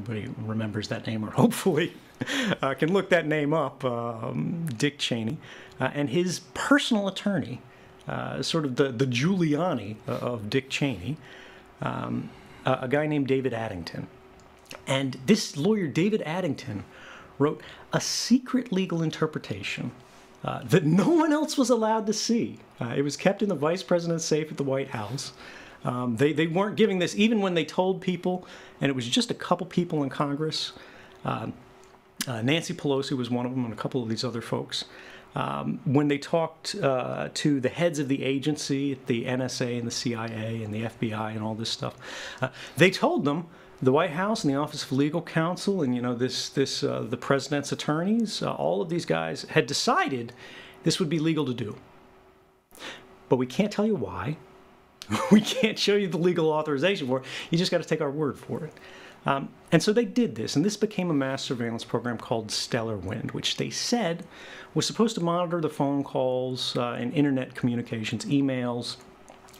everybody remembers that name, or hopefully can look that name up, Dick Cheney, and his personal attorney, sort of the Giuliani of Dick Cheney, a guy named David Addington. And this lawyer, David Addington, wrote a secret legal interpretation that no one else was allowed to see. It was kept in the vice president's safe at the White House. They weren't giving this, even when they told people, and it was just a couple people in Congress. Nancy Pelosi was one of them, and a couple of these other folks. When they talked to the heads of the agency, the NSA and the CIA and the FBI and all this stuff, they told them, the White House and the Office of Legal Counsel and, you know, the president's attorneys, all of these guys had decided this would be legal to do. But we can't tell you why. We can't show you the legal authorization for it. You just got to take our word for it. And so they did this, and this became a mass surveillance program called Stellar Wind, which they said was supposed to monitor the phone calls and internet communications, emails,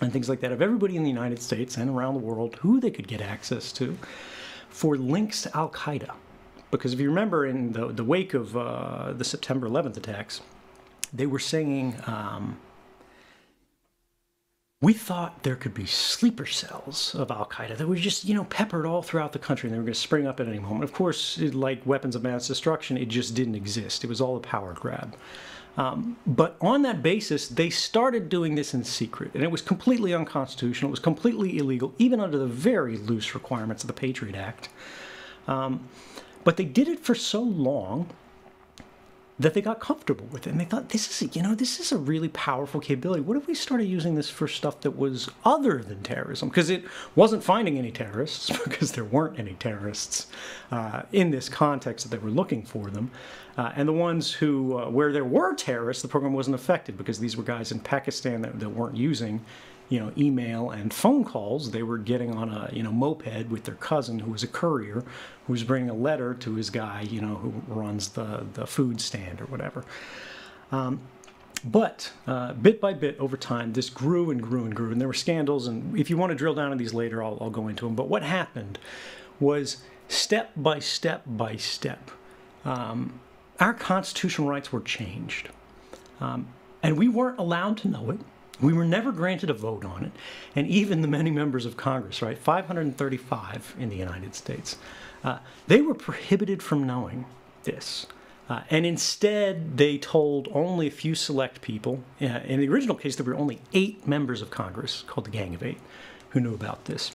and things like that of everybody in the United States and around the world who they could get access to for links to Al-Qaeda. Because if you remember, in the wake of the September 11th attacks, they were saying, we thought there could be sleeper cells of Al-Qaeda that were just, you know, peppered all throughout the country, and they were going to spring up at any moment. Of course, like weapons of mass destruction, it just didn't exist. It was all a power grab. But on that basis, they started doing this in secret, and it was completely unconstitutional. It was completely illegal, even under the very loose requirements of the Patriot Act. But they did it for so long that they got comfortable with it, and they thought, this is a really powerful capability. What if we started using this for stuff that was other than terrorism? Because it wasn't finding any terrorists, because there weren't any terrorists in this context that they were looking for them. And the ones who, where there were terrorists, the program wasn't affected, because these were guys in Pakistan that weren't using, you know, email and phone calls. They were getting on a, you know, moped with their cousin, who was a courier, who was bringing a letter to his guy, you know, who runs the food stand or whatever. But bit by bit over time, this grew and grew and grew, and there were scandals. And if you want to drill down on these later, I'll go into them. But what happened was, step by step by step, our constitutional rights were changed. And we weren't allowed to know it. We were never granted a vote on it. And even the many members of Congress, right, 535 in the United States, they were prohibited from knowing this. And instead, they told only a few select people. In the original case, there were only 8 members of Congress, called the Gang of 8, who knew about this.